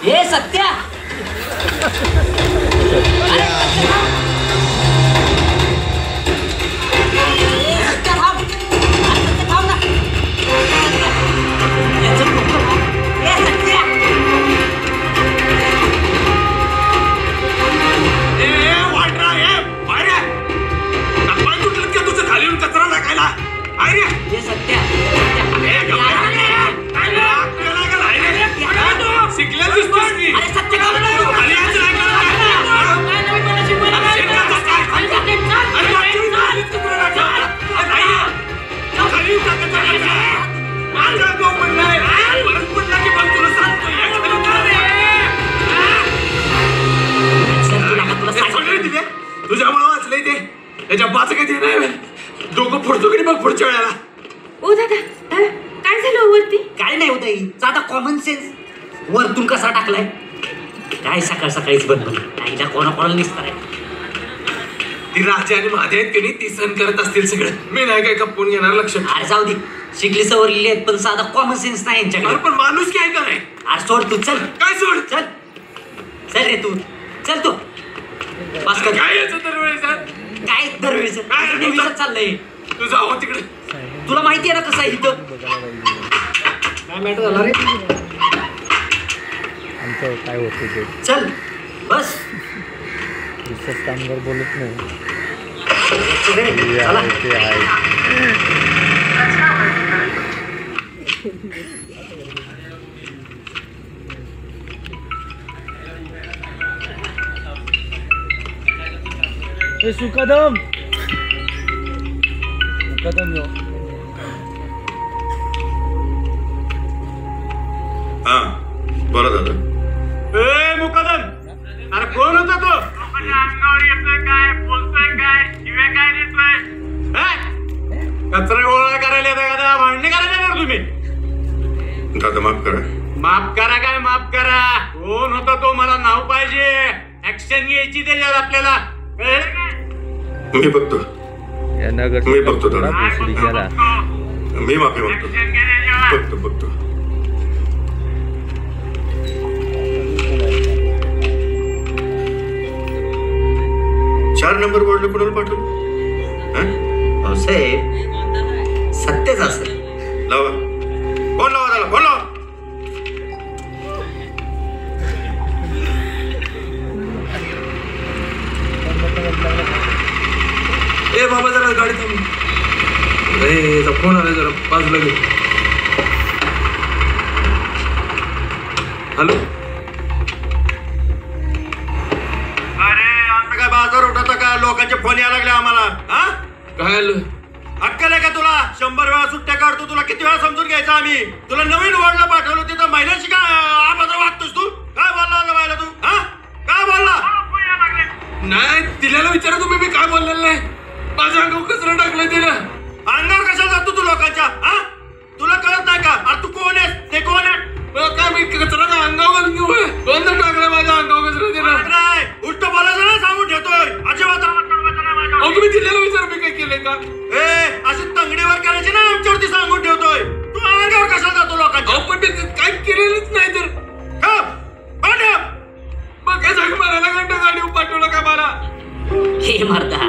हे सत्या तुझ्यामुळे वाचलंय ते त्याच्या बाच काही ते नाही डोकं फोडतो की मग पुढच्या वेळेला. ओ दादा काय झालं वरती? काय नाही होत साधा कॉमन सेन्स वरतून कसा टाकलाय काय सकाळ सकाळीच बंद नाही कोणाकोणाला निसताय. ती राजा आणि महादेव आहेत की नाही ती सहन करत असतील सगळं. मी नाही काय कपून घेणार लक्ष. अरे जाऊ दे शिकली सवरलेली आहेत पण साधा कॉमन सेन्स नाही यांच्याकडे. पण माणूस काय कराय. अरे सोड तू चल. काय सोड चल चल रे तू चल तू बस कर. काय याचं दरवेळेस काय दरवेळेस नेहमीच चाललंय. तू जाऊ तिकडे. तुला माहिती आहे ना कसं आहे इथं काय मॅटर झाला रे आमचं काय होतं ते. चल बस विशेष कामगार बोलत नाही चला. ते आहे. सुखदम मुकदम यो. हा बोला दादा. ए मुकदम अरे कोण होता तो. अंगावर येतोय काय बोलतोय काय शिव्या काय देतोय. कचरा गोळा करायला येतोय का भांडणी करायला येणार तुम्ही. दादा माफ करा. माफ करा काय माफ करा. कोण होता तो मला नाव पाहिजे. ऍक्शन घ्यायची त्याच्यावर आपल्याला. मी बघतो मी बघतो थोडा मी माफी मागतो. बघतो बघतो. चार नंबर वॉर्डला कोणाला पाठवलं. साहेब सत्यच असेल. लावा फोन लावा त्याला फोन लावा. ए बाबा जरा गाडी थांब. याचा फोन आला जरा बाजूला घे. हॅलो. अरे आता काय बाजार उठवता का. लोकांचे फोन यायला लागले आम्हाला. हा काय अक्कल आहे का तुला. 100 वेळा सुट्ट्या काढतो. तुला किती वेळा समजून घ्यायचं आम्ही. तुला नवीन वॉर्डला पाठवलं तिथं महिन्याशी काय आबादा वागतोस तू. काय बोलला होता बायला तू. हा काय बोलला. नाही तिला विचारा तुम्ही. मी काय बोललेलं नाही. माझ्या अंगावर कचरा टाकलाय तिला. अंगावर कशाला जातो तू लोकांच्या. हा तुला कळत नाही का. अरे तू कोण आहेस ते कोण आहे. काय मी कचरा अंगावर घेऊ. कोण टाकलाय माझ्या अंगावर कचरा तिला. नाही उलट बोलायचं नाही सांगून ठेवतोय. अजिबात तुम्ही तिला विचार मी काय केलंय का. ए अशी तंगडीवर करायची ना आमच्यावरती सांगून ठेवतोय. तू अंगावर कशाला जातो लोकांच्या. पण मी काय केलेलंच नाही तर. मग काय सांग मारायला घंटा गाडी पाठवलं का मला. हे मर्दा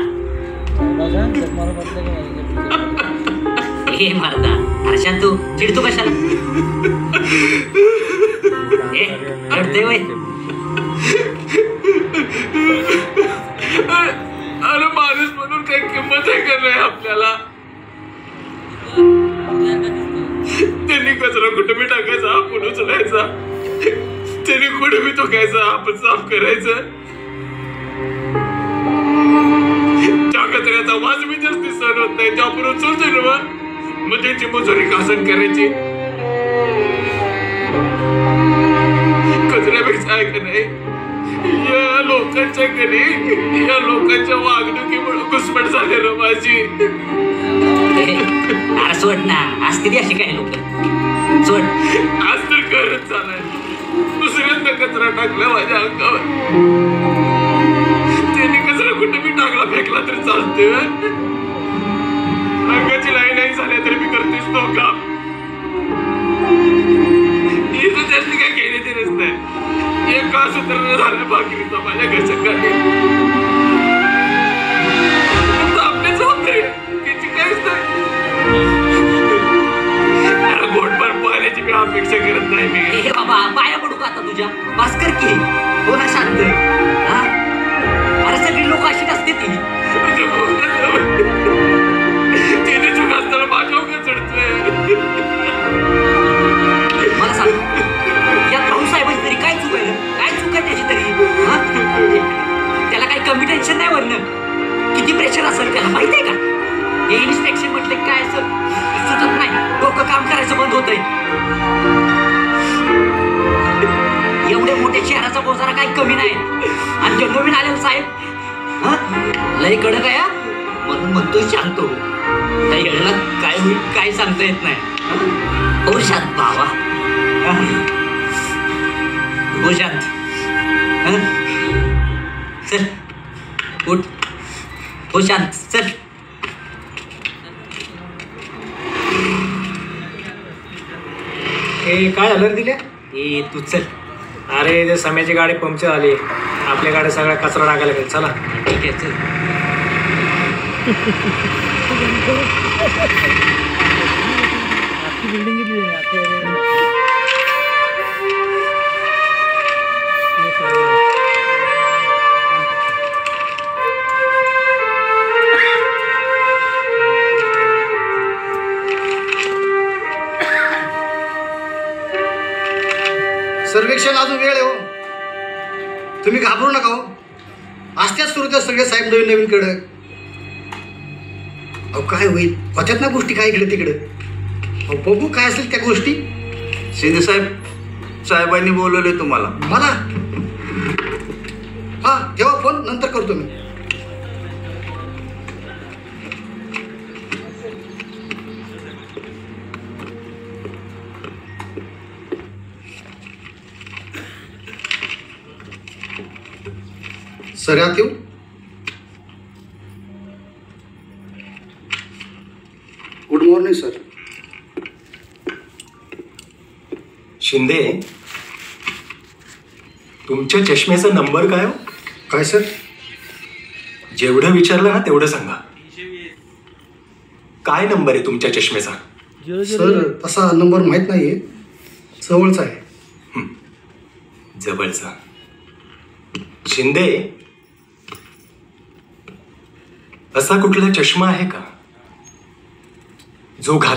हे मर्दा. हर्षान तू चिडतो कशाला. रडतोय वय. अरे माणूस म्हणून काही किंमत आहे का नाही आपल्याला. त्यांनी कचरा कुठे मी टाकायचा आपण उचलायचा. त्यांनी कुठे मी टोकायचा आपण साफ करायचं. त्या कचऱ्याचा वास मी जास्त सहन होत नाही. त्यावर उचलते ना मग त्याची मजुरी कासन करायची. कचऱ्यापेक्षा आहे का नाही या लोकांच्या घरी या लोकांच्या वागणुकीमुळे घुसमट झालेलं माझी. सोड ना असते ती अशी काही लोक. सोड आज तर करत झालाय. दुसऱ्यांदा कचरा टाकला माझ्या अंगावर. त्याने कचरा कुठे मी टाकला फेकला तरी चालते. अंगाची लाई नाही झाल्या तरी मी करतेस तो काम. त्यांनी काय केले ते नाही. का सुधारणा झालं भाकरीचा माझ्या घरच्या काढे आपल्या जबाबदारी त्याची काहीच नाही. गोडभर पाण्याची मी अपेक्षा करत नाही मी. हे बाबा पाया पडू का आता तुझ्या भास्कर की हो ना शांत. हा अरे सगळी लोक अशी नसते ती. तिने चूक असताना माझ्या उगा चढतोय. मला सांग या भाऊसाहेबांची तरी काय चूक आहे काय चूक आहे त्याची तरी. हा त्याला काही कमी टेन्शन नाही वरनं किती प्रेशर असेल त्याला माहित आहे का. हे इन्स्पेक्शन म्हटलं काय असं सुचत नाही डोकं काम करायचं बंद होतंय. एवढ्या मोठ्या शहराचा बोजारा काही कमी नाही आणि ते नवीन आलेला साहेब लय कडक आहे म्हणून म्हणतोय शांत हो. त्या येळेला काय होईल काय सांगता येत नाही. हो शांत बाबा हो शांत. चल उठ हो शांत चल. हे काय झालं रे दिल्या? ए तू चल. अरे ते सम्याची गाडी पंक्चर आली आपल्या गाडी सगळा कचरा टाकायला गेला. चला ठीक आहे चल. बिल्डिंग किती सर्वेक्षण अजून वेळ आहे हो. तुम्ही घाबरू नका हो. असत्याच सुरू त्या सगळे साहेब नवीन नवीन कडक. अहो काय होईल होत्यात ना गोष्टी काय इकडे तिकडे. अहो बघू काय असेल त्या गोष्टी. शिंदे साहेबांनी बोलवले तुम्हाला. मला हा ठेवा फोन नंतर करतो मी. सर आत येऊ. Good morning sir. शिंदे तुमच्या चष्म्याचा नंबर काय हो? काय सर? जेवढं विचारलं ना तेवढं सांगा. काय नंबर आहे तुमच्या चष्म्याचा? सर तसा नंबर माहीत नाही आहे. जवळचा आहे. जवळचा. शिंदे असा कुठला चष्मा आहे का जो घात